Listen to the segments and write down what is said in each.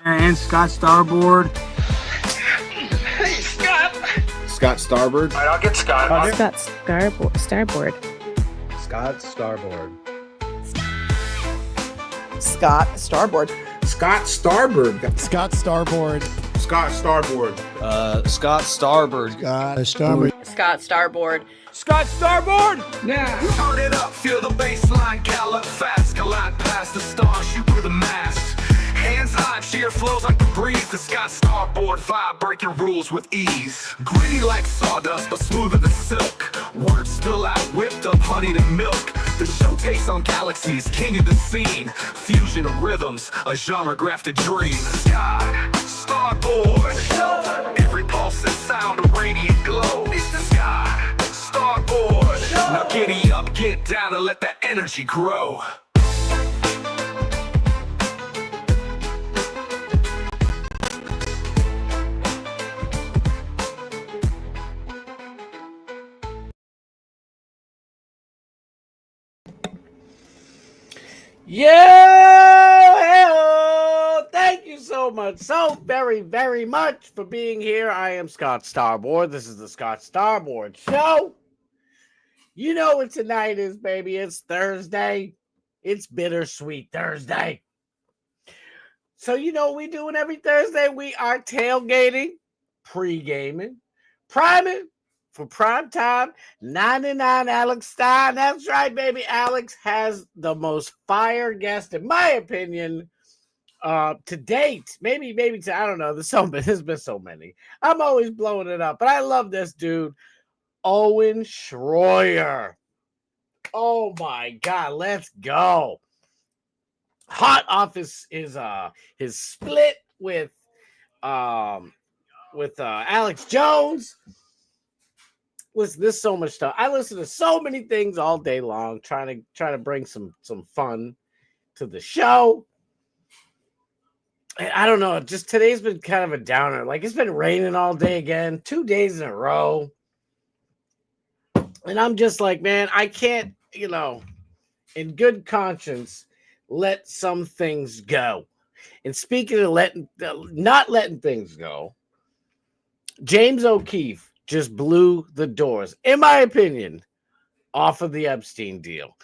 And Scott Starboard. Hey, Scott. Scott Starboard. All right, I'll get Scott. Scott Starboard. Scott Starboard. Scott Starboard. Scott Starboard. Scott Starboard. Scott Starboard. Scott Starboard. Scott Starboard. Scott Starboard. Scott Starboard! Now, turn it up, feel the bass line, gallop fast, collide past the stars, shoot through the mast. Hands high, cheer flows like the breeze. The Scott Starboard vibe, breaking rules with ease. Gritty like sawdust, but smoother than silk. Words spill out, whipped up honey and milk. The show takes on galaxies, king of the scene. Fusion of rhythms, a genre grafted dream. Scott Starboard. Every pulse and sound, a radiant glow. It's the Scott Starboard. Now giddy up, get down, and let that energy grow. Yeah! Thank you so much, so very, very much for being here. I am Scott Starboard. This is the Scott Starboard Show. You know what tonight is, baby. It's Thursday. It's Bittersweet Thursday. So you know what we doing every Thursday? We are tailgating, pre-gaming, priming for prime time. 99 Alex Stein. That's right, baby. Alex has the most fire guest, in my opinion, to date. Maybe to, I don't know. There's been so many. I'm always blowing it up, but I love this dude, Owen Shroyer. Oh my God, let's go. Hot off his split with Alex Jones. Listen, there's so much stuff. I listen to so many things all day long, trying to bring some fun to the show. And I don't know, just today's been kind of a downer. Like, it's been raining all day again, 2 days in a row. And I'm just like, man, I can't, in good conscience, let some things go. And speaking of not letting things go, James O'Keefe just blew the doors, in my opinion, off of the Epstein deal.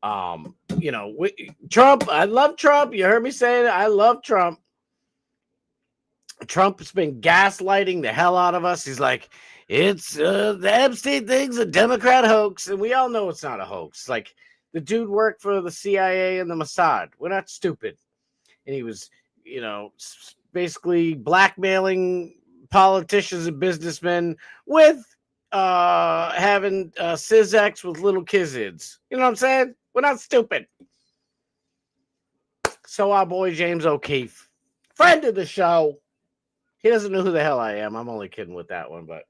Trump, I love Trump. You heard me say it. I love Trump. Trump's been gaslighting the hell out of us. He's like, it's the Epstein thing's a Democrat hoax. And we all know it's not a hoax. Like, the dude worked for the CIA and the Mossad. We're not stupid. And he was, basically blackmailing politicians and businessmen with having sysex with little kids. You know what I'm saying? We're not stupid. So our boy James O'Keefe, friend of the show, he doesn't know who the hell I am. I'm only kidding with that one, but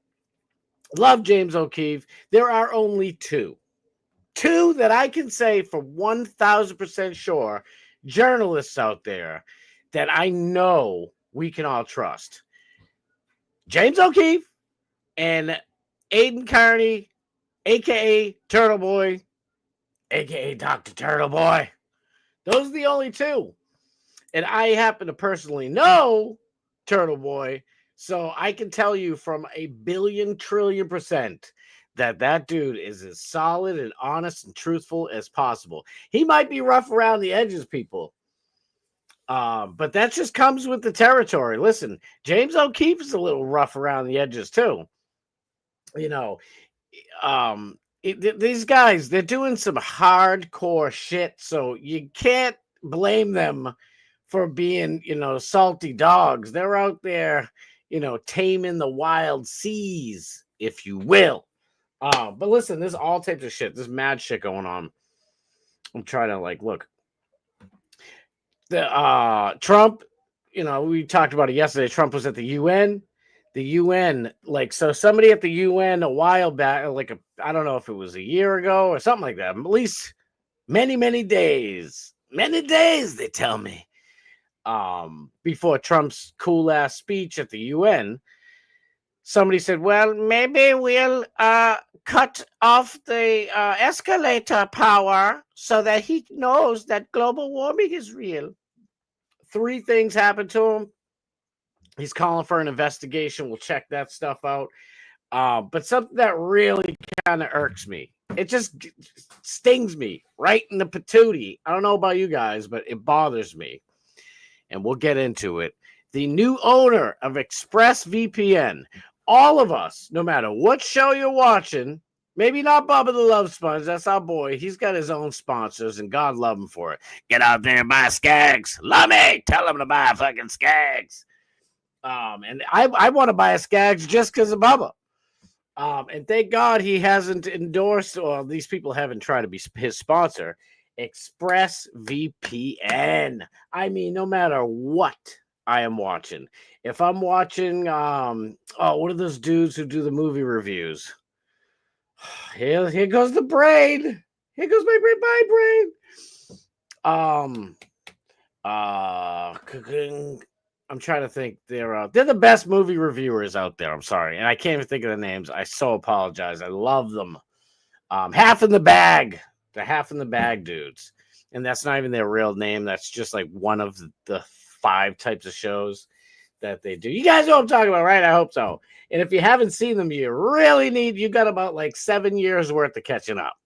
love James O'Keefe. There are only two that I can say for 1,000% sure, journalists out there that I know we can all trust. James O'Keefe and Aiden Carney, a.k.a. Turtle Boy, a.k.a. Dr. Turtle Boy. Those are the only two. And I happen to personally know Turtle Boy, so I can tell you from a billion trillion % that dude is as solid and honest and truthful as possible. He might be rough around the edges, people. But that just comes with the territory. Listen, James O'Keefe is a little rough around the edges too. These guys, they're doing some hardcore shit, so you can't blame them for being, salty dogs. They're out there, taming the wild seas, if you will. But listen, there's all types of shit. There's mad shit going on. I'm trying to look. The Trump, we talked about it yesterday. Trump was at the UN. The UN, so somebody at the UN a while back, I don't know if it was a year ago or something like that. At least many days, they tell me, before Trump's cool ass speech at the UN, somebody said, well, maybe we'll cut off the escalator power so that he knows that global warming is real. 3 things happened to him. He's calling for an investigation. We'll check that stuff out. But something that really kind of irks me. It just stings me right in the patootie. I don't know about you guys, but it bothers me. And we'll get into it. The new owner of ExpressVPN. All of us, no matter what show you're watching, maybe not Bubba the Love Sponge, that's our boy. He's got his own sponsors, and God love him for it. Get out there and buy Skags. Love me. Tell him to buy fucking Skags. And I want to buy a Skags just because of Bubba. And thank God he hasn't endorsed, or these people haven't tried to be his sponsor, ExpressVPN. I mean, no matter what I am watching. If I'm watching, what are those dudes who do the movie reviews? Here goes the brain. Here goes my brain. I'm trying to think. They're the best movie reviewers out there. I'm sorry, and I can't even think of the names. I so apologize. I love them. Half in the Bag, the Half in the Bag dudes, and that's not even their real name. That's just like one of the 5 types of shows that they do. You guys know what I'm talking about, right? I hope so. And if you haven't seen them, you really need. You got about like 7 years worth of catching up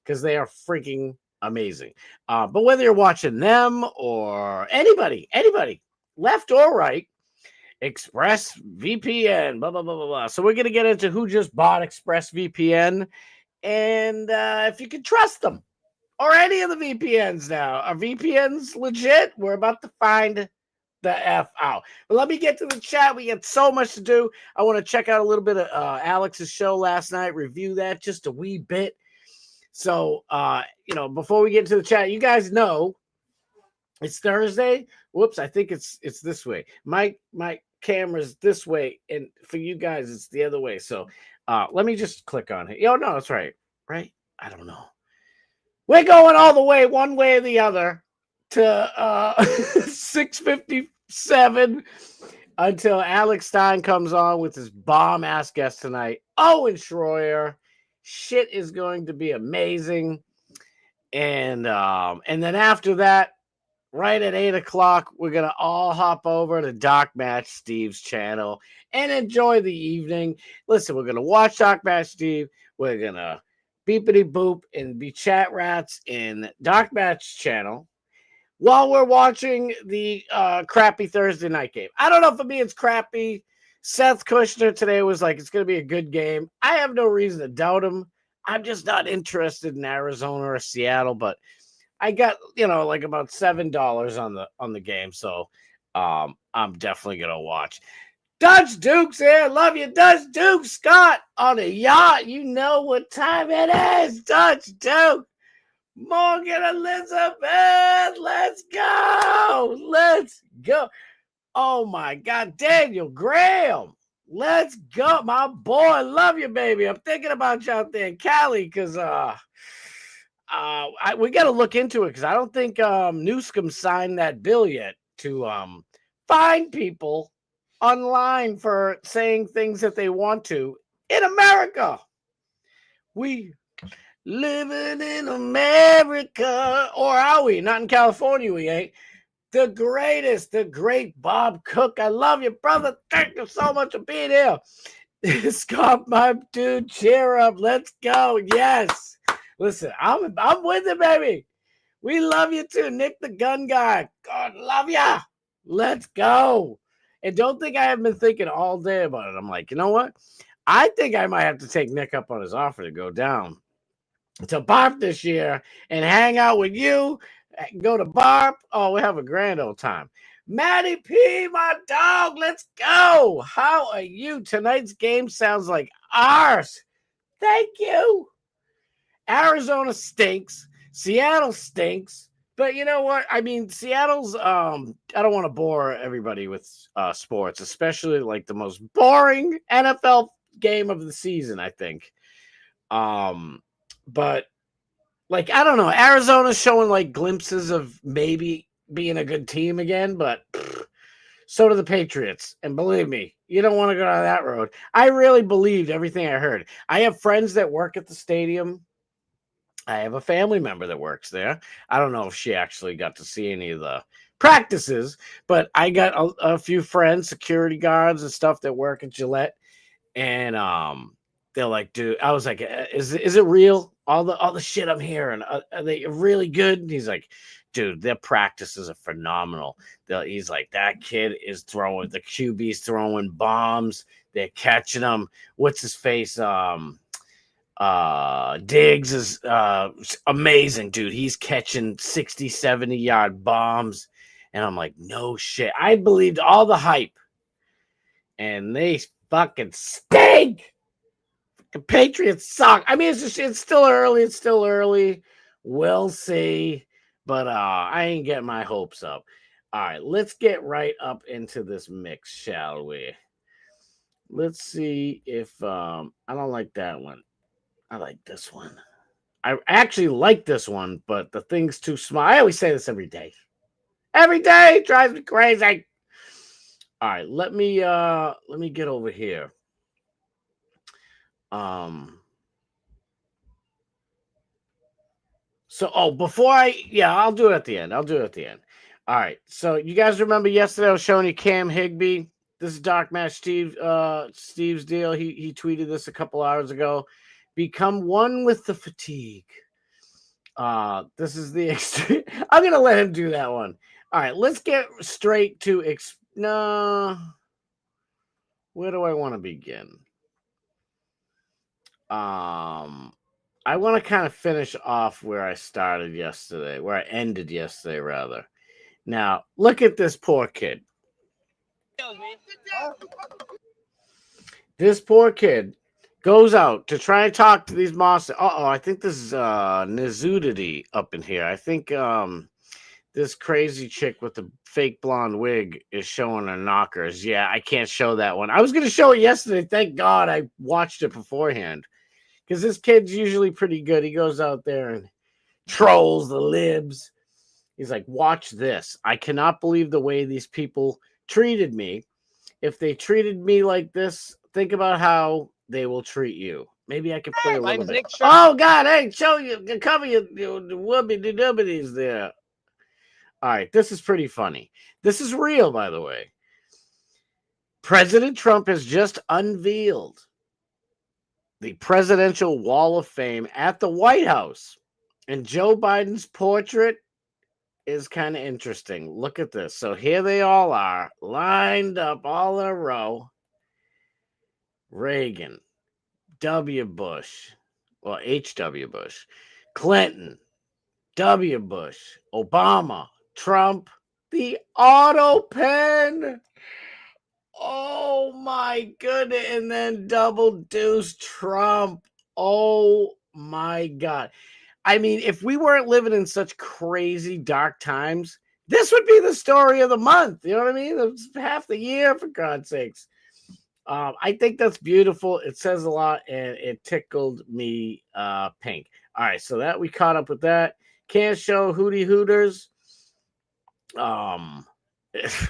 because they are freaking amazing. But whether you're watching them or anybody. Left or right, ExpressVPN, blah, blah, blah, blah, blah. So we're going to get into who just bought ExpressVPN and if you can trust them or any of the VPNs now. Are VPNs legit? We're about to find the F out. But let me get to the chat. We got so much to do. I want to check out a little bit of Alex's show last night, review that just a wee bit. So, before we get into the chat, you guys know it's Thursday. Whoops, I think it's this way. My camera's this way, and for you guys, it's the other way. So let me just click on it. No, that's right. Right? I don't know. We're going all the way, one way or the other, to 6:57 until Alex Stein comes on with his bomb-ass guest tonight, Owen Shroyer. Shit is going to be amazing. And then after that, right at 8 o'clock, we're going to all hop over to Dark Match Steve's channel and enjoy the evening. Listen, we're going to watch Dark Match Steve. We're going to beepity boop and be chat rats in Dark Match channel while we're watching the crappy Thursday night game. I don't know if it means crappy. Seth Kushner today was like, it's going to be a good game. I have no reason to doubt him. I'm just not interested in Arizona or Seattle, but I got, like about $7 on the game, so I'm definitely gonna watch. Dutch Duke's here. Love you, Dutch Duke. Scott on a yacht. You know what time it is, Dutch Duke. Morgan Elizabeth. Let's go. Oh my God, Daniel Graham. Let's go, my boy. Love you, baby. I'm thinking about you out there in Cali because we got to look into it because I don't think Newscomb signed that bill yet to fine people online for saying things that they want to in America. We living in America, or are we? Not in California, we ain't. The great Bob Cook. I love you, brother. Thank you so much for being here. Scott, my dude, cheer up. Let's go. Yes. Listen, I'm with it, baby. We love you too, Nick the Gun Guy. God love ya. Let's go. And don't think I have been thinking all day about it. I'm like, you know what? I think I might have to take Nick up on his offer to go down to Barp this year and hang out with you. Go to Barp. Oh, we have a grand old time. Matty P, my dog. Let's go. How are you? Tonight's game sounds like ours. Thank you. Arizona stinks. Seattle stinks. But you know what? I mean, Seattle's, I don't want to bore everybody with sports, especially like the most boring NFL game of the season, I think. But like, I don't know. Arizona's showing like glimpses of maybe being a good team again, but so do the Patriots. And believe me, you don't want to go down that road. I really believed everything I heard. I have friends that work at the stadium. I have a family member that works there. I don't know if she actually got to see any of the practices, but I got a few friends, security guards and stuff that work at Gillette, and they're like, dude, I was like, is it real? All the shit I'm hearing, are they really good? And he's like, dude, their practices are phenomenal. He's like, that kid is throwing, the QB's throwing bombs. They're catching them. What's his face? Diggs is amazing, dude. He's catching 60, 70-yard bombs. And I'm like, no shit. I believed all the hype. And they fucking stink. The Patriots suck. I mean, it's still early. It's still early. We'll see. But I ain't getting my hopes up. All right, let's get right up into this mix, shall we? Let's see if I don't like that one. I like this one. I actually like this one, but the thing's too small. I always say this every day. Every day it drives me crazy. All right, let me get over here. Before I'll do it at the end. All right. So you guys remember yesterday I was showing you Cam Higbee. This is Dark Match Steve's deal. He tweeted this a couple hours ago. Become one with the fatigue. This is the extreme. I'm gonna let him do that one. All right, let's get straight to where do I want to begin? I want to kind of finish off where I started yesterday, where I ended yesterday, rather. Now, look at this poor kid. This poor kid goes out to try and talk to these monsters. I think this is Nizudity up in here. I think this crazy chick with the fake blonde wig is showing her knockers. Yeah, I can't show that one. I was going to show it yesterday. Thank God I watched it beforehand. Because this kid's usually pretty good. He goes out there and trolls the libs. He's like, watch this. I cannot believe the way these people treated me. If they treated me like this, think about how they will treat you. Maybe I can play a little bit. Oh, God, hey, show you. Cover your whoopie-doobies there. All right, this is pretty funny. This is real, by the way. President Trump has just unveiled the Presidential Wall of Fame at the White House. And Joe Biden's portrait is kind of interesting. Look at this. So here they all are, lined up all in a row. Reagan, W. Bush, well, H.W. Bush, Clinton, W. Bush, Obama, Trump, the auto pen. Oh my goodness. And then double deuce Trump. Oh my God. I mean, if we weren't living in such crazy dark times, this would be the story of the month. You know what I mean? It's half the year, for God's sakes. I think that's beautiful. It says a lot, and it tickled me pink. All right, so that we caught up with that. Can't show Hootie Hooters. It's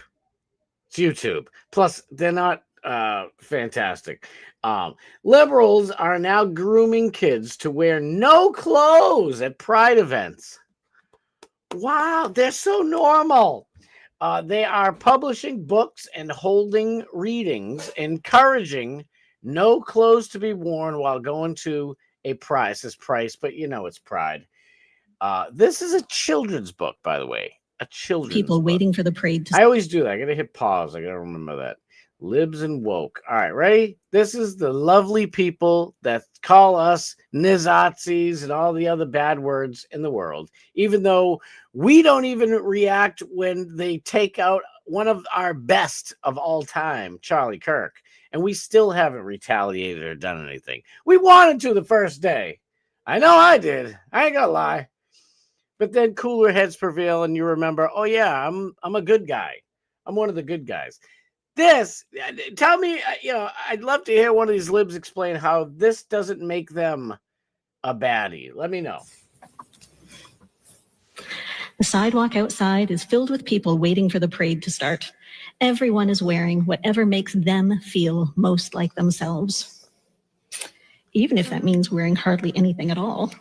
YouTube. Plus, they're not fantastic. Liberals are now grooming kids to wear no clothes at Pride events. Wow, they're so normal. They are publishing books and holding readings, encouraging no clothes to be worn while going to a Pride. It says price, but you know it's Pride. This is a children's book, by the way. A children's people book. waiting for the parade to... I always do that. I gotta hit pause. I gotta remember that. Libs and woke. All right, ready? This is the lovely people that call us Nizazis and all the other bad words in the world, even though we don't even react when they take out one of our best of all time, Charlie Kirk, and we still haven't retaliated or done anything. We wanted to the first day. I know I did. I ain't gonna lie. But then cooler heads prevail, and you remember, oh yeah, I'm a good guy. I'm one of the good guys. Tell me, I'd love to hear one of these libs explain how this doesn't make them a baddie. Let me know. The sidewalk outside is filled with people waiting for the parade to start. Everyone is wearing whatever makes them feel most like themselves, even if that means wearing hardly anything at all.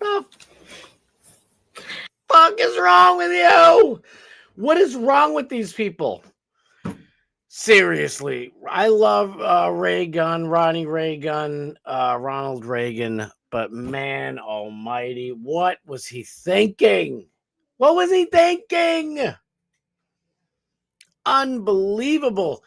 The fuck is wrong with you? What is wrong with these people? Seriously, I love Ronnie Reagan, Ronald Reagan, but man almighty, what was he thinking? What was he thinking? Unbelievable.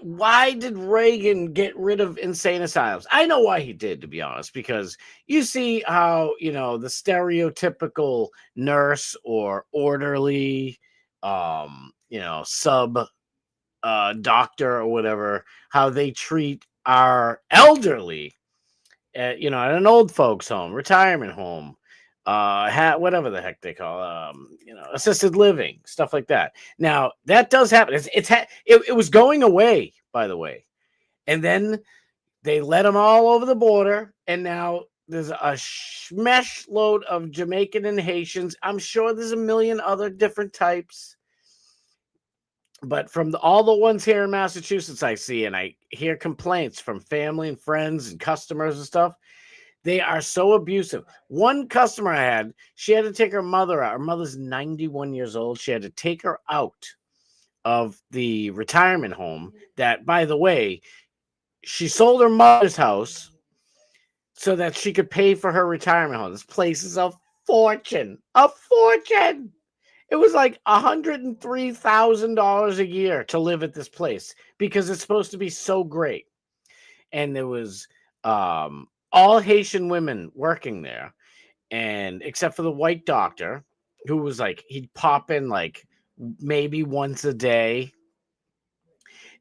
Why did Reagan get rid of insane asylums? I know why he did, to be honest, because you see how, the stereotypical nurse or orderly, sub doctor or whatever, how they treat our elderly at an old folks home, retirement home, whatever the heck they call, assisted living, stuff like that. Now that does happen. It was going away, by the way, and then they let them all over the border, and now there's a smash load of Jamaican and Haitians. I'm sure there's a million other different types. But from all the ones here in Massachusetts I see, and I hear complaints from family and friends and customers and stuff, they are so abusive. One customer I had, she had to take her mother out. Her mother's 91 years old. She had to take her out of the retirement home that, by the way, she sold her mother's house so that she could pay for her retirement home. This place is a fortune. A fortune. It was like $103,000 a year to live at this place because it's supposed to be so great. And there was all Haitian women working there, and except for the white doctor, who was like, he'd pop in like maybe once a day.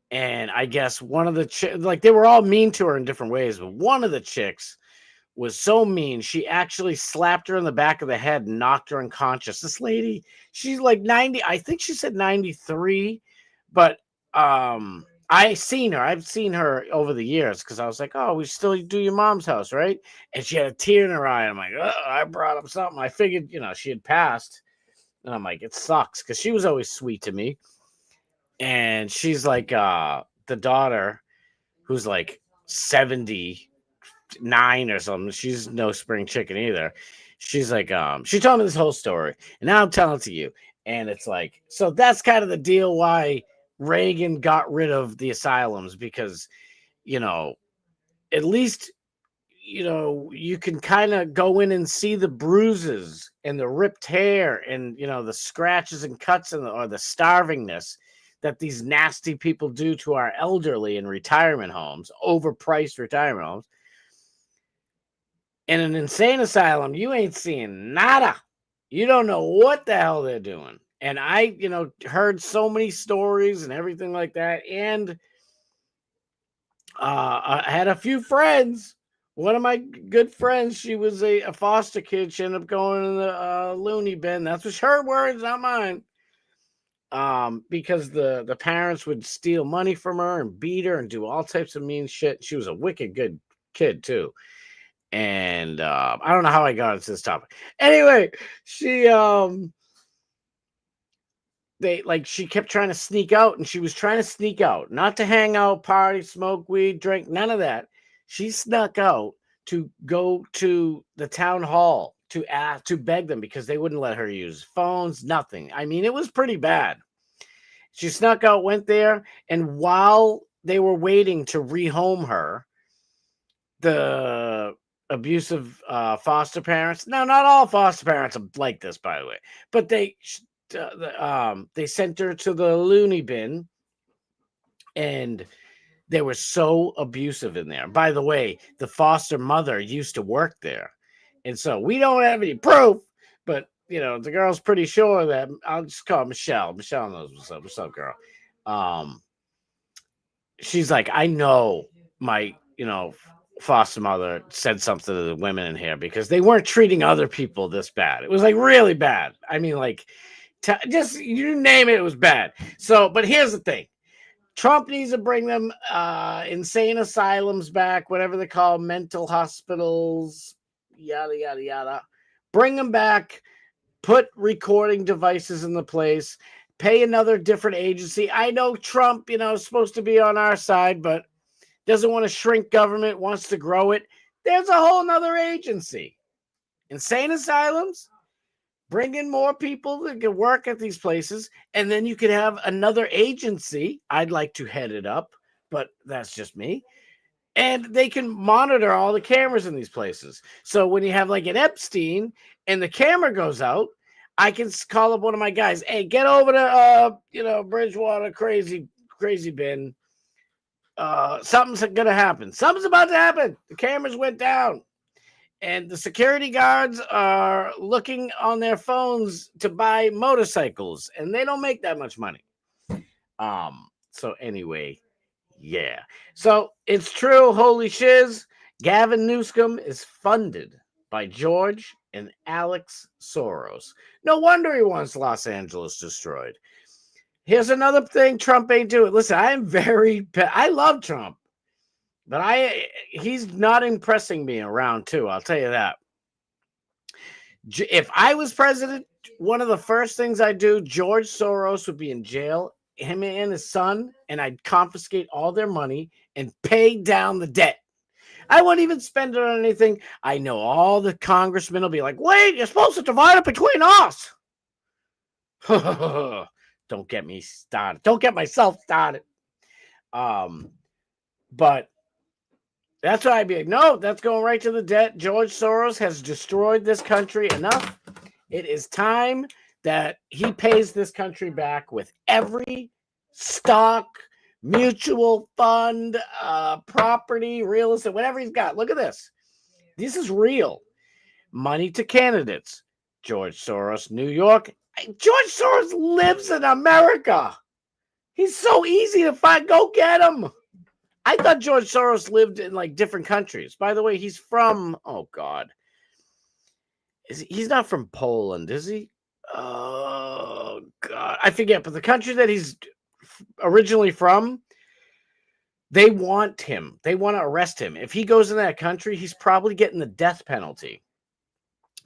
And I guess one of the they were all mean to her in different ways, but one of the chicks was so mean, she actually slapped her in the back of the head and knocked her unconscious. This lady, she's like 90, I think she said 93, but I've seen her over the years because I was like, oh, we still do your mom's house, right? And she had a tear in her eye. I'm like, oh, I brought up something. I figured, she had passed. And I'm like, it sucks because she was always sweet to me. And she's like the daughter who's like 79 or something. She's no spring chicken either. She's like, she told me this whole story, and now I'm telling it to you. And it's like, so that's kind of the deal why Reagan got rid of the asylums, because, at least, you can kind of go in and see the bruises and the ripped hair and, the scratches and cuts or the starvingness that these nasty people do to our elderly in retirement homes, overpriced retirement homes. In an insane asylum, you ain't seeing nada. You don't know what the hell they're doing. And I, heard so many stories and everything like that. And I had a few friends. One of my good friends, she was a foster kid. She ended up going in the loony bin. That's what her words, not mine. Because the parents would steal money from her and beat her and do all types of mean shit. She was a wicked good kid too. And I don't know how I got into this topic. Anyway, she kept trying to sneak out, and she was trying to sneak out, not to hang out, party, smoke weed, drink, none of that. She snuck out to go to the town hall to beg them because they wouldn't let her use phones, nothing. I mean, it was pretty bad. She snuck out, went there, and while they were waiting to rehome her, the abusive foster parents, now not all foster parents are like this, by the way, but they sent her to the loony bin, and they were so abusive in there. By the way, the foster mother used to work there. And so we don't have any proof, but, the girl's pretty sure that I'll just call Michelle. Michelle knows what's up. What's up, girl? She's like, I know my, foster mother said something to the women in here because they weren't treating other people this bad. It was like really bad. I mean, like, just you name it, it was bad. So, but here's the thing. Trump needs to bring them insane asylums back, whatever they call mental hospitals, yada, yada, yada. Bring them back, put recording devices in the place, pay another different agency. I know Trump, is supposed to be on our side, but doesn't want to shrink government, wants to grow it. There's a whole nother agency. Insane asylums, bring in more people that can work at these places, and then you could have another agency. I'd like to head it up, but that's just me. And they can monitor all the cameras in these places. So when you have like an Epstein and the camera goes out, I can call up one of my guys. Hey, get over to Bridgewater, crazy bin. Something's gonna happen. Something's about to happen. The cameras went down. And the security guards are looking on their phones to buy motorcycles, and they don't make that much money. So anyway, yeah. So it's true, holy shiz. Gavin Newsom is funded by George and Alex Soros. No wonder he wants Los Angeles destroyed. Here's another thing Trump ain't doing. Listen, I love Trump. But he's not impressing me around too. I'll tell you that. If I was president, one of the first things I'd do, George Soros would be in jail, him and his son, and I'd confiscate all their money and pay down the debt. I wouldn't even spend it on anything. I know all the congressmen will be like, wait, you're supposed to divide it between us. Don't get me started. Don't get myself started. But that's why I'd be like, no, that's going right to the debt. George Soros has destroyed this country enough. It is time that he pays this country back with every stock, mutual fund, property, real estate, whatever he's got. Look at this. This is real. Money to candidates. George Soros, New York. George Soros lives in America. He's so easy to find. Go get him. I thought George Soros lived in like different countries. By the way, he's from, oh God. He's not from Poland, is he? Oh God. I forget, but the country that he's originally from, they want him. They want to arrest him. If he goes in that country, he's probably getting the death penalty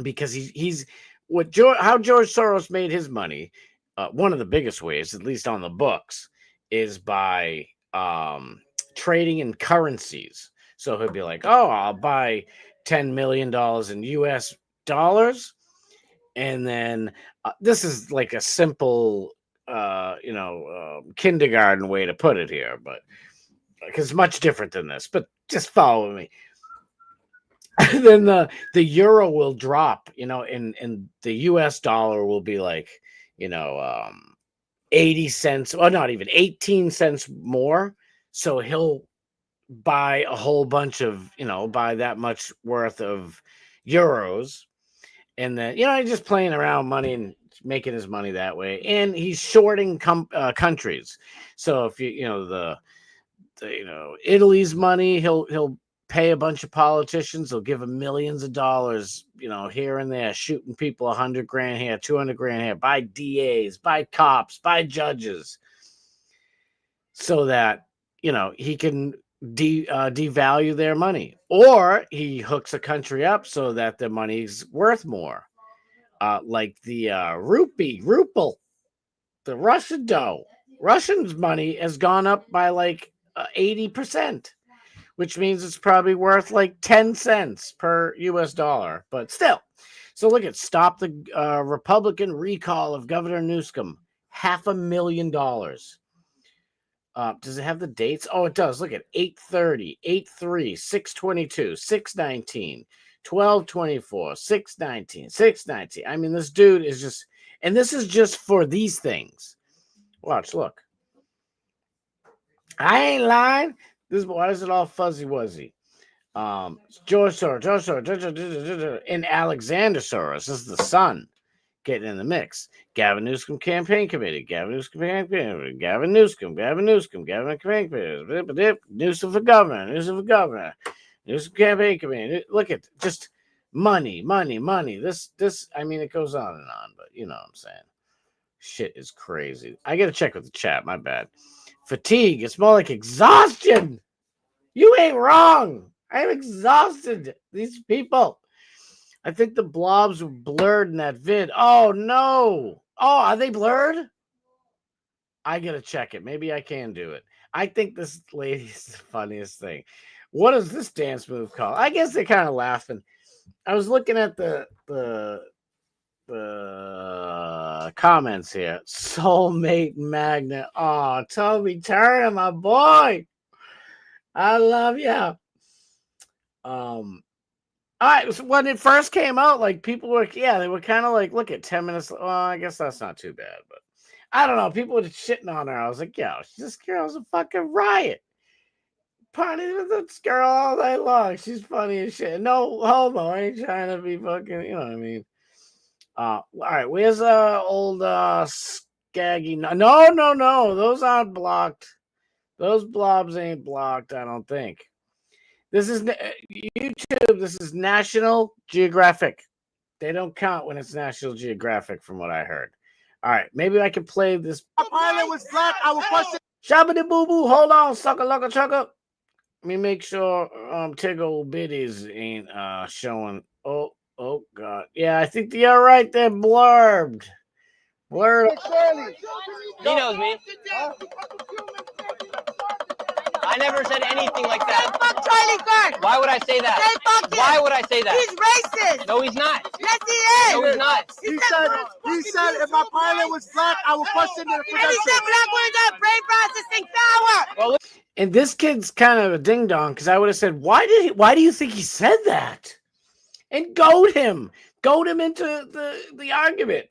because he's how George Soros made his money. One of the biggest ways, at least on the books, is by trading in currencies. So he'll be like, oh, I'll buy $10 million in US dollars. And then this is like a simple, kindergarten way to put it here, but because it's much different than this, but just follow me. Then the euro will drop, and the US dollar will be like, 80 cents, or not even 18 cents more. So he'll buy a whole bunch of, buy that much worth of euros. And then, he's just playing around money and making his money that way. And he's shorting countries. So if Italy's money, he'll pay a bunch of politicians. They'll give them millions of dollars, here and there, shooting people $100,000 here, $200,000 here, buy DAs, buy cops, buy judges, so that he can devalue their money, or he hooks a country up so that their money's worth more, like the ruble, the Russian dough. Russians' money has gone up by like 80%, which means it's probably worth like 10 cents per US dollar. But still, so look at stop the Republican recall of Governor Newsom, $500,000. Does it have the dates? Oh, it does. Look at 8/30, 8/3, 6/22, 6/19, 12/24, 6/19, 6/19. I mean, this dude is just, and this is just for these things. Watch, look. I ain't lying. Why is it all fuzzy wuzzy? George Soros, and Alexander Soros is the son getting in the mix. Gavin Newsom campaign committee. Gavin Newsom campaign committee. Gavin Newsom campaign committee. Newsom for governor. Newsom campaign committee. Look at just money. This. I mean, it goes on and on, but you know what I'm saying. Shit is crazy. I got to check with the chat. My bad. Fatigue. It's more like exhaustion. You ain't wrong. I'm exhausted. These people. I think the blobs were blurred in that vid. Oh, no. Oh, are they blurred? I got to check it. Maybe I can do it. I think this lady's the funniest thing. What is this dance move called? I guess they're kind of laughing. I was looking at the comments here. Soulmate magnet. Oh, Toby Turner, my boy. I love you. All right. So when it first came out, like people were, they were kind of like, look at 10 minutes. Well, I guess that's not too bad, but I don't know. People were shitting on her. I was like, yo, this girl's a fucking riot. Party with this girl all night long. She's funny as shit. No homo. I ain't trying to be fucking, you know what I mean? All right. Where's old Skaggy? No. Those aren't blocked. Those blobs ain't blocked, I don't think. This is YouTube. This is National Geographic. They don't count when it's National Geographic, from what I heard. All right, maybe I can play this. My pilot was black. I was question. Shabba boo boo. Hold on, sucker lucka chucker. Let me make sure Tiggle Bitties ain't showing. Oh God. Yeah, I think you're right. They're blurbed. Blurred. He knows me. I never said anything like that. Say fuck Charlie Kirk. Why would I say that? Say fuck him. Why would I say that? He's racist. No, he's not. Yes, he is. No, he's not. He said if my pilot was black, I would question the And he production. said black women got brain processing power. Well, And this kid's kind of a ding dong, because I would have said, why do you think he said that? And goad him into the argument.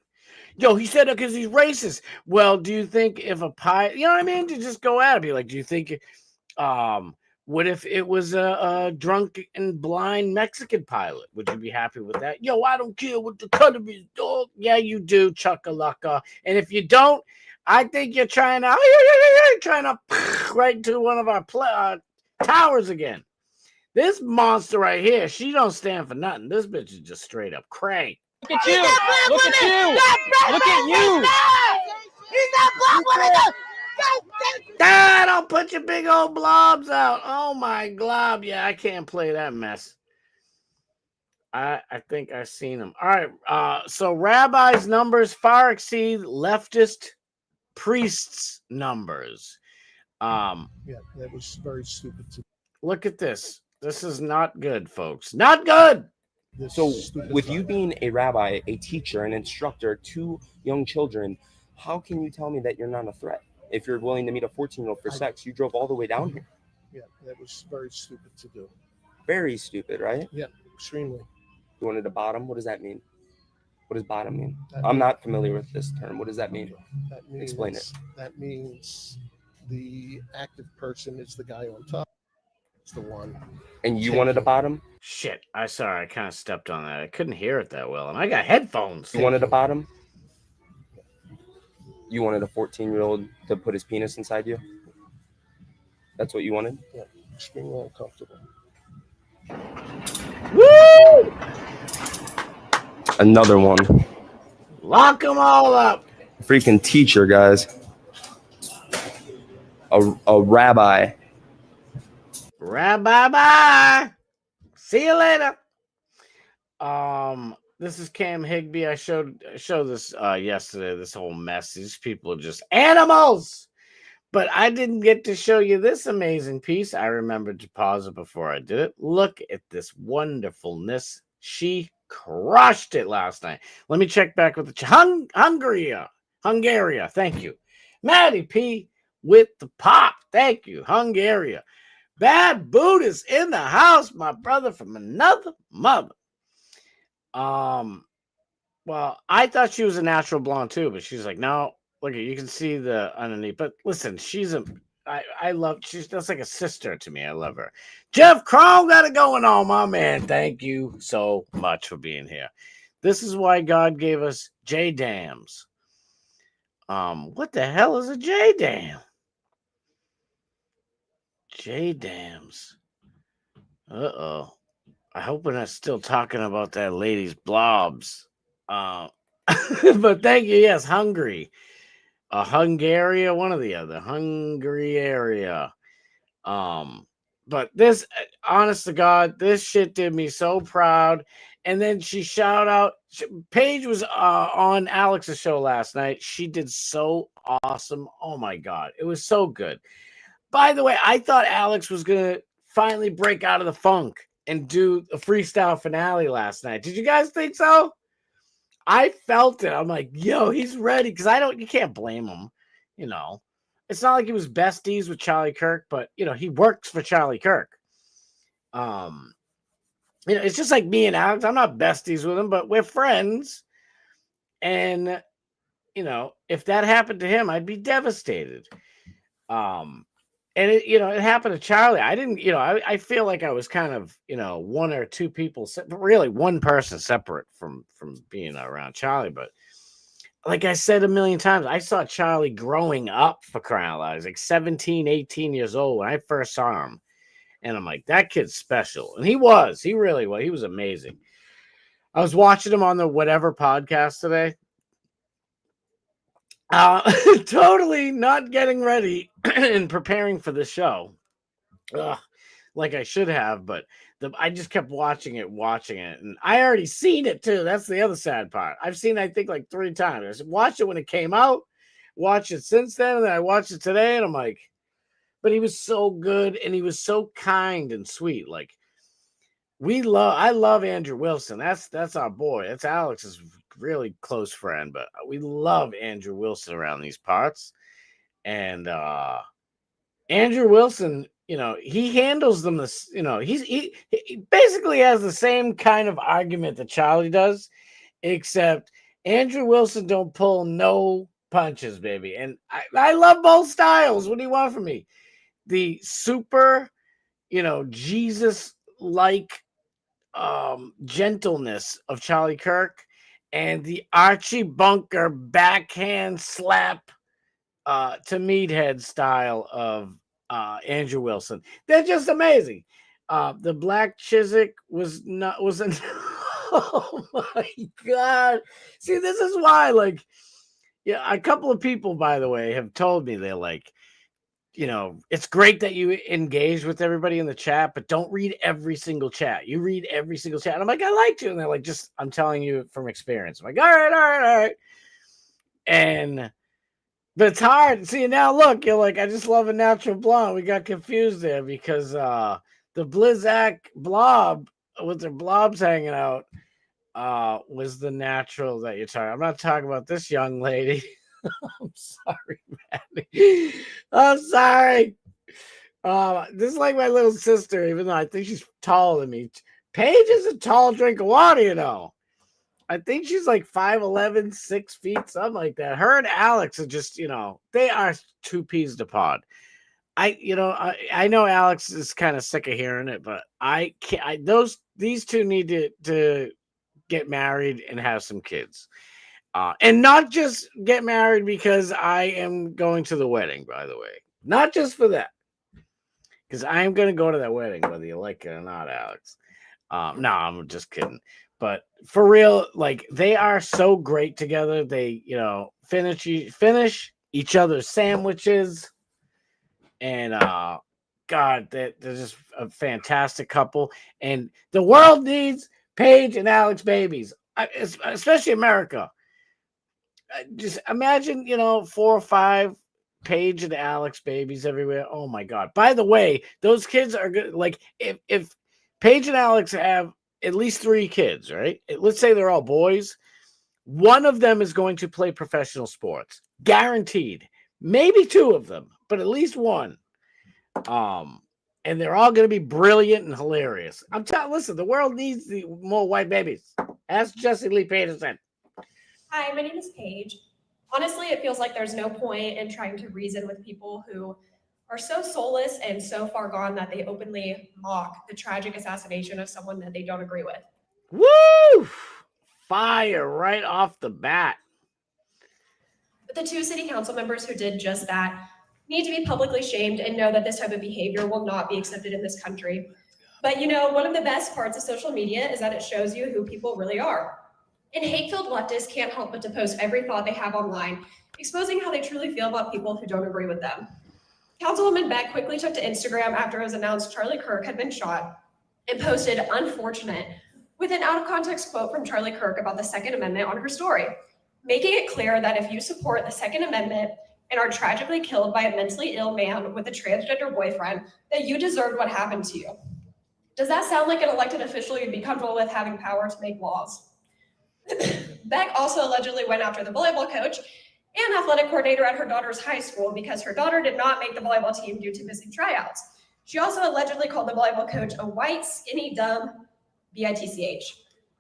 Yo, he said it because he's racist. Well, do you think if a pilot, you know what I mean? To just go at it, be like, do you think, what if it was a drunk and blind Mexican pilot? Would you be happy with that? Yo, I don't care what the color is, dog. Yeah, you do, chuckalaka. And if you don't, I think you're trying to right into one of our towers again. This monster right here, she don't stand for nothing. This bitch is just straight up cray. look at you. Look at you. Look at you. He's not black women. Ah, don't put your big old blobs out. Oh my glob. Yeah, I can't play that mess. I think I've seen them. All right. So Rabbi's numbers far exceed leftist priests' numbers. Yeah, that was very stupid. Look at this. This is not good, folks. Not good. So with you being a rabbi, a teacher, an instructor to young children, how can you tell me that you're not a threat? If you're willing to meet a 14-year-old for sex, you drove all the way down here. Yeah, that was very stupid to do. Very stupid, right? Yeah, extremely. You wanted a bottom? What does that mean? What does bottom mean? I'm not familiar with this term. What does that mean? That means, explain it. That means the active person is the guy on top. It's the one. And you wanted a bottom? Shit. I kind of stepped on that. I couldn't hear it that well. And I got headphones. You wanted a bottom? You wanted a 14-year-old to put his penis inside you? That's what you wanted? Yeah, extremely uncomfortable. Woo! Another one. Lock them all up. Freaking teacher, guys. A rabbi. Rabbi, bye. See you later. This is Cam Higby. I showed this yesterday. This whole mess. These people are just animals. But I didn't get to show you this amazing piece. I remembered to pause it before I did it. Look at this wonderfulness. She crushed it last night. Let me check back with the Hungaria. Thank you. Maddie P with the pop. Thank you. Hungaria. Bad Buddhist in the house. My brother from another mother. Well, I thought she was a natural blonde too, but she's like, no, look, you can see the underneath. But listen, that's like a sister to me. I love her. Jeff Crom got it going on, my man. Thank you so much for being here. This is why God gave us J-dams. What the hell is a J-dam? J-dams. Uh-oh. I hope we're not still talking about that lady's blobs. But thank you. Yes, Hungary. Hungaria, one or the other. Hungary area. But this, honest to God, this shit did me so proud. And then she shout out. Paige was on Alex's show last night. She did so awesome. Oh my God. It was so good. By the way, I thought Alex was going to finally break out of the funk and do a freestyle finale last night. Did you guys think so? I felt it. I'm like, yo, he's ready. Because you can't blame him. You know, it's not like he was besties with Charlie Kirk, but, you know, he works for Charlie Kirk. You know, it's just like me and Alex. I'm not besties with him, but we're friends. And, you know, if that happened to him, I'd be devastated. And it, you know, it happened to Charlie. I didn't, you know, I feel like I was kind of, you know, one or two people, really one person separate from being around Charlie. But like I said a million times, I saw Charlie growing up, for crying out loud. He was like 17, 18 years old when I first saw him. And I'm like, that kid's special. And he really was. He was amazing. I was watching him on the whatever podcast today. Totally not getting ready and preparing for the show like I should have, but I just kept watching it, and I already seen it too. That's the other sad part. I've seen it, I think, like 3 times. I watched it when it came out, watched it since then, and then I watched it today, and I'm like, but he was so good, and he was so kind and sweet. Like, I love Andrew Wilson. That's our boy. That's Alex's really close friend, but we love Andrew Wilson around these parts. And Andrew Wilson, you know, he handles them this, you know, he basically has the same kind of argument that Charlie does, except Andrew Wilson don't pull no punches, baby. And I love both styles. What do you want from me? The super, you know, Jesus-like gentleness of Charlie Kirk, and the Archie Bunker backhand slap to meathead style of Andrew Wilson. They're just amazing. The Black Chiswick was oh my God. See, this is why, like, yeah, a couple of people, by the way, have told me they're like, you know, it's great that you engage with everybody in the chat, but don't read every single chat. You read every single chat. And I'm like, I like to. And they're like, I'm telling you from experience. I'm like, all right. But it's hard. See, now look, you're like, I just love a natural blonde. We got confused there because the Blizzak blob with their blobs hanging out was the natural that you're talking. I'm not talking about this young lady. I'm sorry, Maddie. I'm sorry. This is like my little sister, even though I think she's taller than me. Paige is a tall drink of water, you know. I think she's like 5'11", 6 feet, something like that. Her and Alex are just, you know, they are 2 peas to pod. I know Alex is kind of sick of hearing it, but I can't. These two need to get married and have some kids. And not just get married because I am going to the wedding, by the way. Not just for that. Because I am going to go to that wedding, whether you like it or not, Alex. No, I'm just kidding. But for real, like, they are so great together. They, you know, finish each other's sandwiches. And, God, they're just a fantastic couple. And the world needs Paige and Alex babies, especially America. Just imagine, you know, 4 or 5 Paige and Alex babies everywhere. Oh my God. By the way, those kids are good. Like, if Paige and Alex have at least 3 kids, right? Let's say they're all boys. One of them is going to play professional sports. Guaranteed. Maybe 2 of them, but at least one. And they're all going to be brilliant and hilarious. Listen, the world needs more white babies. Ask Jesse Lee Peterson. Hi, my name is Paige. Honestly, it feels like there's no point in trying to reason with people who are so soulless and so far gone that they openly mock the tragic assassination of someone that they don't agree with. Woo! Fire right off the bat. But the 2 city council members who did just that need to be publicly shamed and know that this type of behavior will not be accepted in this country. But you know, one of the best parts of social media is that it shows you who people really are. And hate-filled leftists can't help but to post every thought they have online, exposing how they truly feel about people who don't agree with them. Councilwoman Beck quickly took to Instagram after it was announced Charlie Kirk had been shot and posted "unfortunate" with an out-of-context quote from Charlie Kirk about the Second Amendment on her story, making it clear that if you support the Second Amendment and are tragically killed by a mentally ill man with a transgender boyfriend, that you deserved what happened to you. Does that sound like an elected official you'd be comfortable with having power to make laws? Beck also allegedly went after the volleyball coach and athletic coordinator at her daughter's high school because her daughter did not make the volleyball team due to missing tryouts. She also allegedly called the volleyball coach a white, skinny, dumb bitch.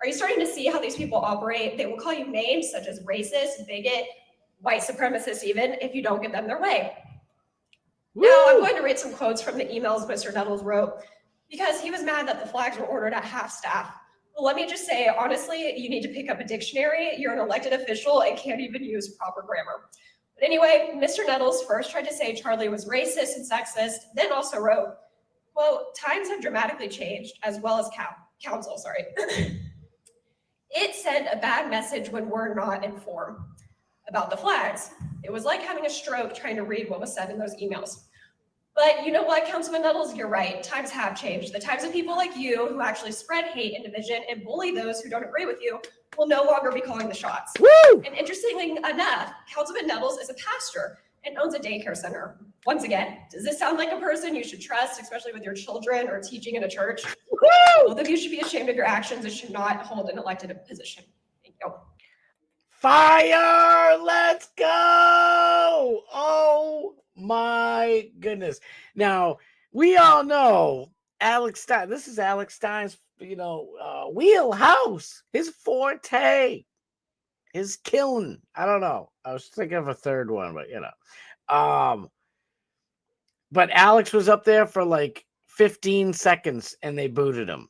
Are you starting to see how these people operate? They will call you names such as racist, bigot, white supremacist even, if you don't give them their way. Now, I'm going to read some quotes from the emails Mr. Nettles wrote because he was mad that the flags were ordered at half staff. Well, let me just say, honestly, you need to pick up a dictionary. You're an elected official and can't even use proper grammar. But anyway, Mr. Nettles first tried to say Charlie was racist and sexist, then also wrote, quote, times have dramatically changed, as well as counsel. It sent a bad message when we're not informed about the flags. It was like having a stroke trying to read what was said in those emails. But you know what, Councilman Nettles, you're right. Times have changed. The types of people like you who actually spread hate and division and bully those who don't agree with you will no longer be calling the shots. Woo! And interestingly enough, Councilman Nettles is a pastor and owns a daycare center. Once again, does this sound like a person you should trust, especially with your children or teaching in a church? Woo! Both of you should be ashamed of your actions and should not hold an elected position. Thank you. Fire! Let's go! Oh my goodness. Now, we all know Alex Stein. This is Alex Stein's, wheelhouse, his forte, his killing. I don't know. I was thinking of a third one, but but Alex was up there for like 15 seconds and they booted him.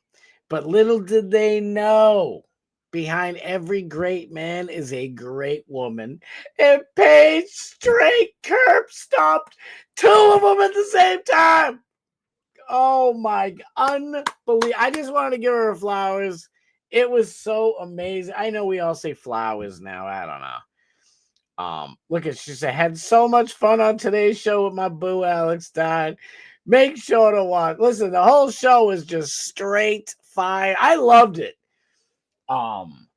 But little did they know, behind every great man is a great woman. And Paige straight curb stomped two of them at the same time. Oh my, unbelievable. I just wanted to give her flowers. It was so amazing. I know we all say flowers now. I don't know. Look at, she said, had so much fun on today's show with my boo, Alex Stein. Make sure to watch. Listen, the whole show is just straight fire. I loved it. I'm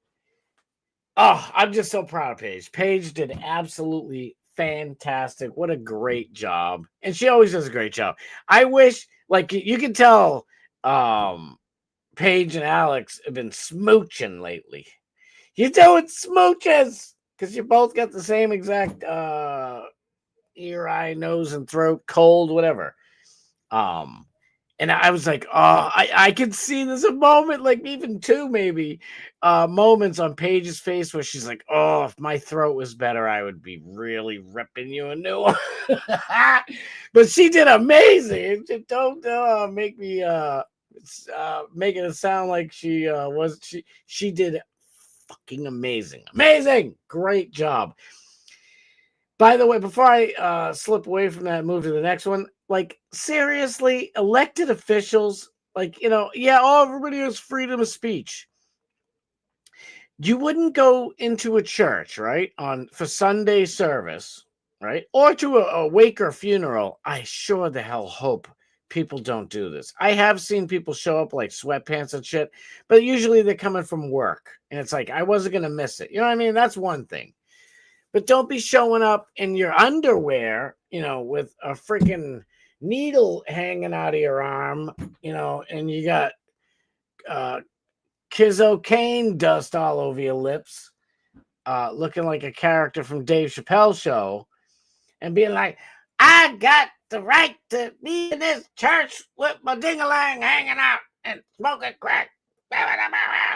just so proud of Paige. Paige did absolutely fantastic. What a great job. And she always does a great job. I wish, like, you can tell Paige and Alex have been smooching lately. You're doing smooches because you both got the same exact ear, eye, nose, and throat, cold, whatever. And I was like, I could see there's a moment, like even two maybe moments on Paige's face where she's like, oh, if my throat was better, I would be really ripping you a new one. But she did amazing. Don't make me making it sound like she was. She did fucking amazing. Amazing. Great job. By the way, before I slip away from that and move to the next one, like, seriously, elected officials, like, everybody has freedom of speech. You wouldn't go into a church, right, for Sunday service, right, or to a wake or funeral. I sure the hell hope people don't do this. I have seen people show up like sweatpants and shit, but usually they're coming from work, and it's like, I wasn't going to miss it. You know what I mean? That's one thing. But don't be showing up in your underwear, with a freaking needle hanging out of your arm, and you got Kizzo dust all over your lips, looking like a character from Dave Chappelle's show, and being like, I got the right to be in this church with my ding-a-lang hanging out and smoking crack.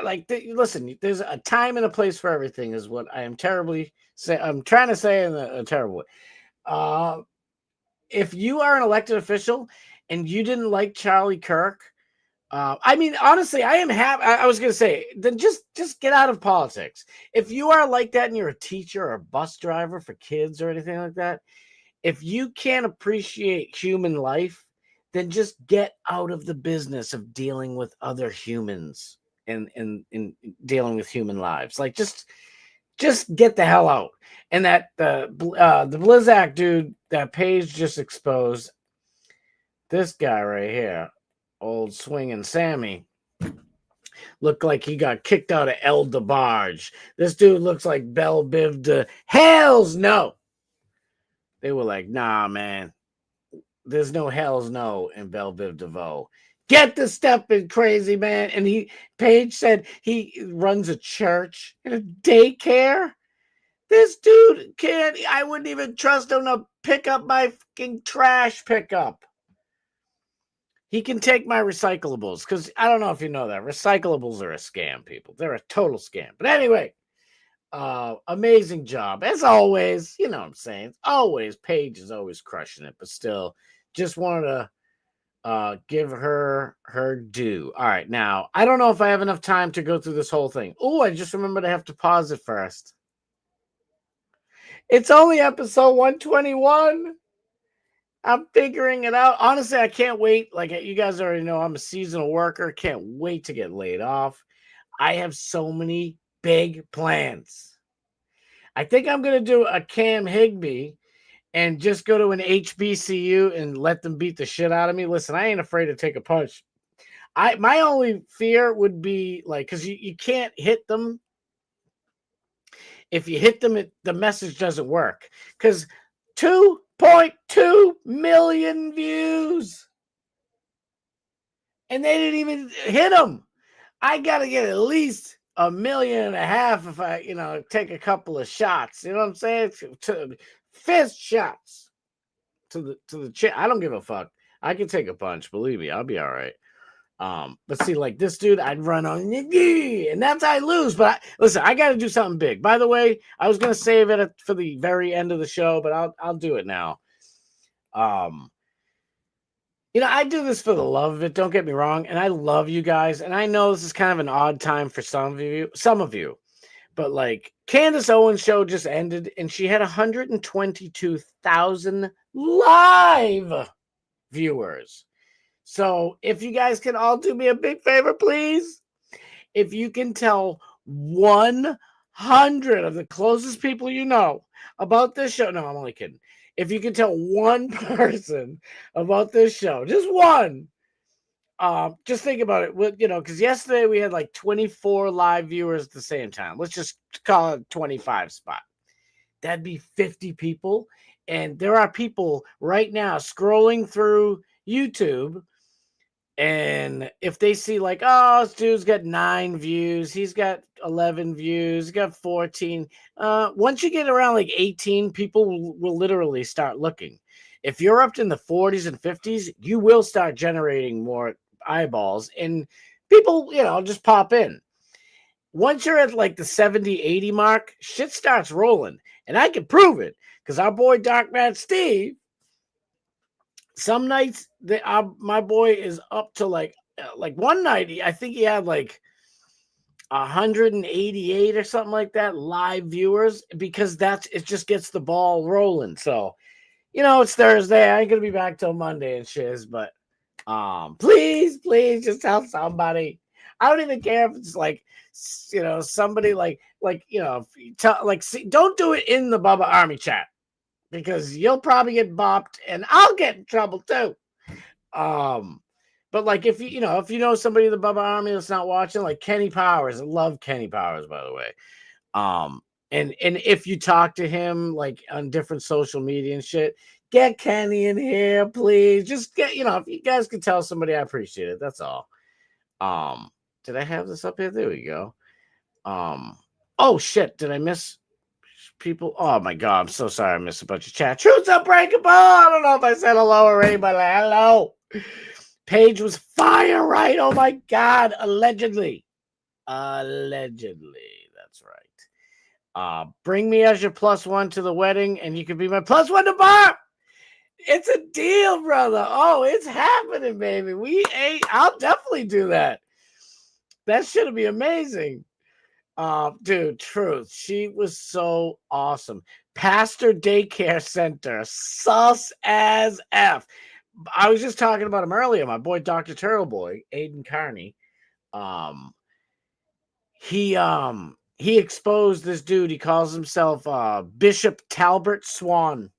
Like, listen, there's a time and a place for everything is what I am I'm trying to say in a terrible way. If you are an elected official and you didn't like Charlie Kirk, I mean, honestly, I am happy. I was going to say, then just get out of politics. If you are like that and you're a teacher or a bus driver for kids or anything like that, if you can't appreciate human life, then just get out of the business of dealing with other humans and dealing with human lives. Like, just get the hell out. And that the Blizzak dude that Paige just exposed, this guy right here, old swinging Sammy, looked like he got kicked out of El DeBarge. This dude looks like Belle Biv de Hells no. They were like, nah, man, there's no hell's no in Belle Vive DeVoe. Get the stepping crazy, man. And Paige said he runs a church and a daycare. This dude can't, I wouldn't even trust him to pick up my fucking trash pickup. He can take my recyclables, because I don't know if you know that. Recyclables are a scam, people. They're a total scam. But anyway, amazing job. As always, you know what I'm saying. Always, Paige is always crushing it. But still, just wanted to give her due. All right, now, I don't know if I have enough time to go through this whole thing. Oh, I just remembered I have to pause it first. It's only episode 121. I'm figuring it out. Honestly, I can't wait. Like you guys already know, I'm a seasonal worker. Can't wait to get laid off. I have so many big plans. I think I'm going to do a Cam Higbee and just go to an HBCU and let them beat the shit out of me. Listen, I ain't afraid to take a punch. My only fear would be like, because you can't hit them. If you hit them, the message doesn't work. Because 2.2 million views. And they didn't even hit them. I got to get at least 1.5 million if I, take a couple of shots. You know what I'm saying? Fist shots to the chin. I don't give a fuck. I can take a punch. Believe me, I'll be all right. But see, like this dude, I'd run on, and that's how I lose. But listen, I got to do something big. By the way, I was gonna save it for the very end of the show, but I'll do it now. I do this for the love of it. Don't get me wrong, and I love you guys, and I know this is kind of an odd time for some of you, but like Candace Owens' show just ended, and she had 122,000 live viewers. So if you guys can all do me a big favor, please, if you can tell 100 of the closest people you know about this show. No, I'm only kidding. If you can tell one person about this show, just one, just think about it. Because yesterday we had like 24 live viewers at the same time. Let's just call it 25 spot. That'd be 50 people. And there are people right now scrolling through YouTube. And if they see like, oh, this dude's got 9 views, he's got 11 views, he's got 14. Once you get around like 18, people will literally start looking. If you're up in the 40s and 50s, you will start generating more eyeballs and people, just pop in. Once you're at like the 70, 80 mark, shit starts rolling. And I can prove it because our boy Dark Man Steve, some nights my boy is up to like one night, I think he had like 188 or something like that live viewers because it just gets the ball rolling. So, it's Thursday. I ain't going to be back till Monday and shiz, but please just tell somebody. I don't even care if it's like, somebody don't do it in the Bubba Army chat. Because you'll probably get bopped and I'll get in trouble too. But like if you know somebody in the Bubba Army that's not watching, like Kenny Powers, I love Kenny Powers, by the way. And if you talk to him like on different social media and shit, get Kenny in here, please. Just get, if you guys could tell somebody, I appreciate it. That's all. Did I have this up here? There we go. Oh shit, did I miss people? Oh my god, I'm so sorry I missed a bunch of chat. Truth's unbreakable. I don't know if I said hello already, but hello. Paige was fire, right? Oh my god, allegedly, that's right. Bring me as your +1 to the wedding, and you can be my +1 to bar. It's a deal, brother. Oh, it's happening, baby. I'll definitely do that. That should be amazing. Dude, truth. She was so awesome. Pastor Daycare Center, sus as F. I was just talking about him earlier. My boy, Dr. Turtle Boy, Aiden Carney. He exposed this dude. He calls himself Bishop Talbert Swan.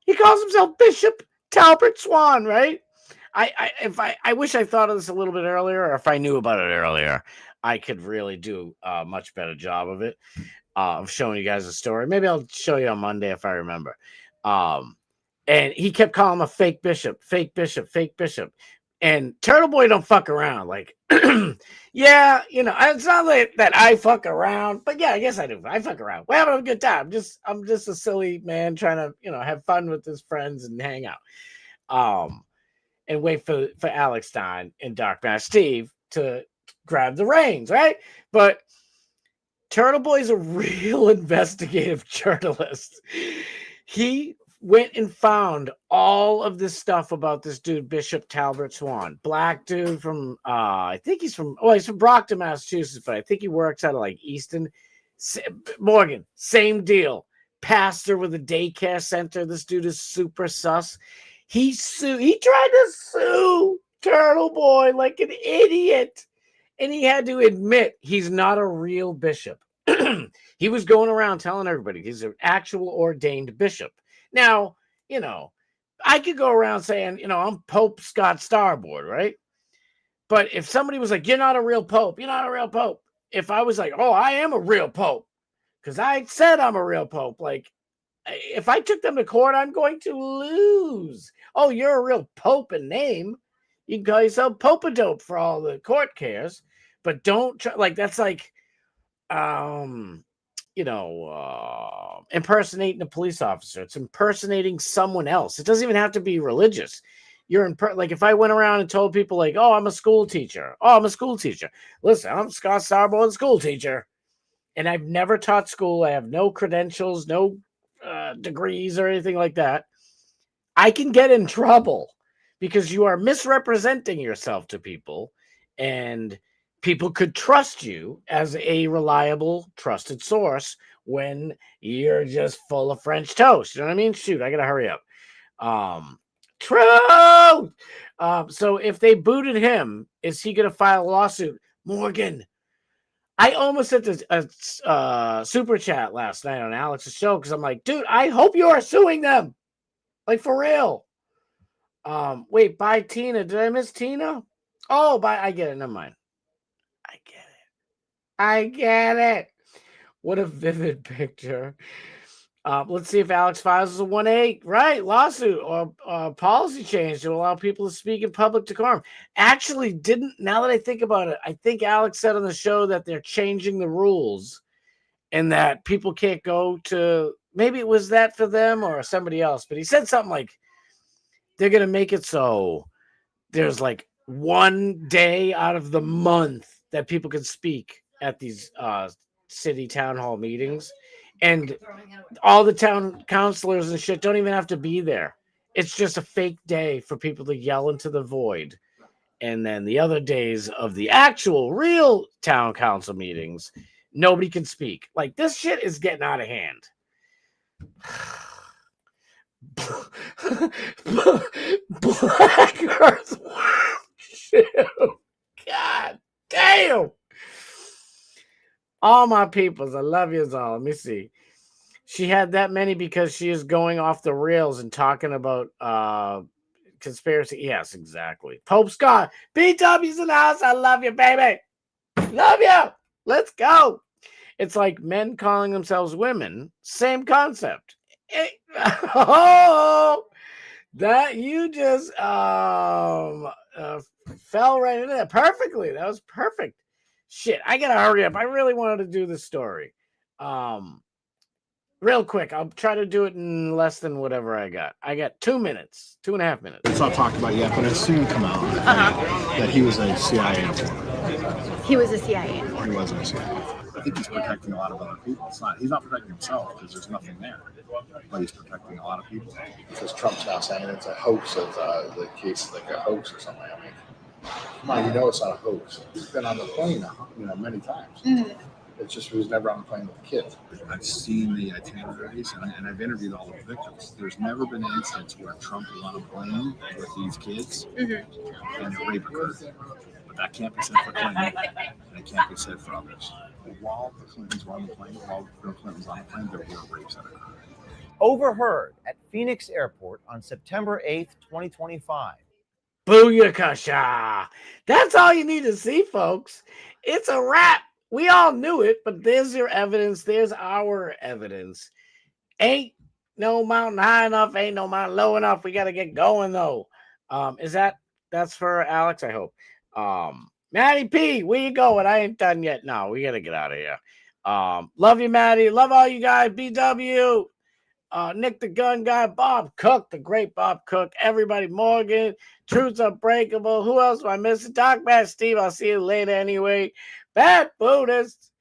He calls himself Bishop Talbert Swan, right? I wish I thought of this a little bit earlier, or if I knew about it earlier, I could really do a much better job of it, of showing you guys a story. Maybe I'll show you on Monday if I remember. And he kept calling him a fake bishop, fake bishop, fake bishop. And Turtle Boy don't fuck around. Like, yeah, it's not like that I fuck around, but yeah, I guess I do. I fuck around. We're having a good time. I'm just a silly man trying to, have fun with his friends and hang out. And wait for Alex Stein and Dark Master Steve to grab the reins, right? But Turtle Boy's a real investigative journalist. He went and found all of this stuff about this dude, Bishop Talbot Swan, black dude from, I think he's from Brockton, Massachusetts, but I think he works out of like Easton. Morgan, same deal. Pastor with a daycare center. This dude is super sus. He tried to sue Turtle Boy like an idiot. And he had to admit he's not a real bishop. He was going around telling everybody he's an actual ordained bishop. Now, I could go around saying, I'm Pope Scott Starboard, right? But if somebody was like, you're not a real Pope, you're not a real Pope. If I was like, oh, I am a real Pope, because I said I'm a real Pope, like, if I took them to court, I'm going to lose. Oh, you're a real Pope in name. You can call yourself Pope-a-dope for all the court cares, but don't try, like, that's like, impersonating a police officer. It's impersonating someone else. It doesn't even have to be religious. Like if I went around and told people like, oh, I'm a school teacher. Oh, I'm a school teacher. Listen, I'm Scott Starboard, school teacher. And I've never taught school. I have no credentials, no degrees or anything like that. I can get in trouble because you are misrepresenting yourself to people, and people could trust you as a reliable, trusted source when you're just full of French toast. You know what I mean? Shoot, I gotta hurry up. True. So if they booted him, is he gonna file a lawsuit? Morgan, I almost sent a super chat last night on Alex's show because I'm like, dude, I hope you are suing them. Like, for real. Wait, bye, Tina. Did I miss Tina? Oh, bye. I get it. Never mind. I get it. What a vivid picture. Let's see if Alex files a 1-8, right? Lawsuit or policy change to allow people to speak in public decorum. Actually, now that I think about it, I think Alex said on the show that they're changing the rules and that people can't go to, maybe it was that for them or somebody else, but he said something like they're going to make it so there's like one day out of the month that people can speak at these city town hall meetings, and all the town councilors and shit don't even have to be there. It's just a fake day for people to yell into the void. And then the other days of the actual real town council meetings, nobody can speak. Like, this shit is getting out of hand. Black Earth. Shit. God damn. All my peoples, I love you all. Let me see. She had that many because she is going off the rails and talking about conspiracy. Yes, exactly. Pope Scott, BW's in the house. I love you, baby. Love you. Let's go. It's like men calling themselves women. Same concept. That you just fell right into that perfectly. That was perfect. Shit, I gotta hurry up. I really wanted to do this story. Real quick, I'll try to do it in less than whatever I got. I got 2 minutes, 2.5 minutes. It's not talked about yet, but it's soon come out that he was a CIA informant. He was a CIA informant. He wasn't a CIA informant. I think he's protecting a lot of other people. He's not protecting himself because there's nothing there, but he's protecting a lot of people. Because Trump's now saying it's a hoax of the case, like a hoax or something. I mean, come on, it's not a hoax. He's been on the plane, many times. Mm-hmm. It's just he was never on the plane with the kids. I've seen the itineraries and I've interviewed all the victims. There's never been an instance where Trump was on a plane with these kids and a rape occurred. But that can't be said for Clinton, and it can't be said for others. While the Clintons were on the plane, while Bill Clinton was on the plane, there were rapes that occurred. Overheard at Phoenix Airport on September 8th, 2025. Booyakasha. That's all you need to see, folks. It's a wrap. We all knew it, but there's your evidence. There's our evidence. Ain't no mountain high enough, ain't no mountain low enough. We gotta get going though. That's for Alex, I hope. Maddie P, where you going? I ain't done yet. No, we gotta get out of here. Love you, Maddie. Love all you guys. BW. Nick the Gun Guy, Bob Cook, the great Bob Cook, everybody, Morgan, Truth's Unbreakable. Who else am I missing? Doc Matt Steve, I'll see you later anyway. Bad Buddhist,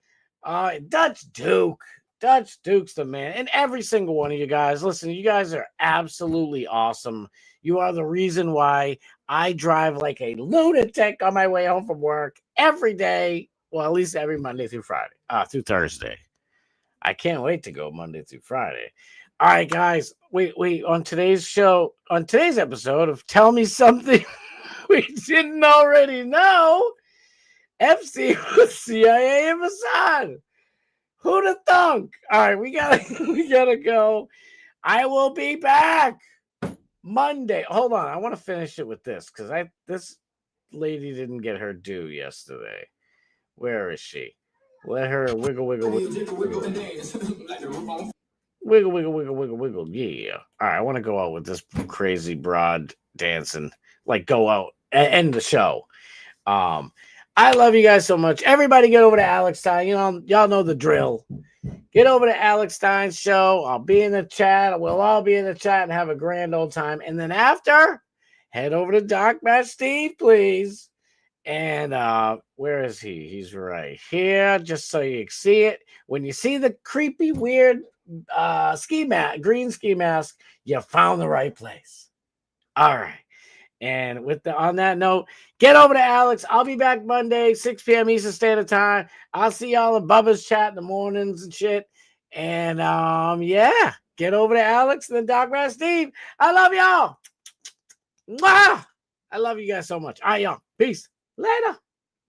Dutch Duke. Dutch Duke's the man. And every single one of you guys, listen, you guys are absolutely awesome. You are the reason why I drive like a lunatic on my way home from work every day. Well, at least every Monday through Friday, through Thursday. I can't wait to go Monday through Friday. All right, guys, we on today's episode of Tell Me Something We Didn't Already Know, FC with CIA and Mossad. Who'd have thunk? All right, we gotta go. I will be back Monday. Hold on, I want to finish it with this because this lady didn't get her due yesterday. Where is she? Let her wiggle. Wiggle, wiggle. Yeah. All right. I want to go out with this crazy broad dancing. Like, go out and end the show. I love you guys so much. Everybody get over to Alex Stein. Y'all know the drill. Get over to Alex Stein's show. I'll be in the chat. We'll all be in the chat and have a grand old time. And then after, head over to Doc Matt Steve, please. And where is he? He's right here, just so you can see it. When you see the creepy, weird green ski mask, you found the right place. All right. And on that note, get over to Alex. I'll be back Monday, 6 p.m. Eastern Standard Time. I'll see y'all in Bubba's chat in the mornings and shit. And yeah, get over to Alex and then Doc Matt Steve. I love y'all. Mwah! I love you guys so much. All right, y'all. Peace. Later.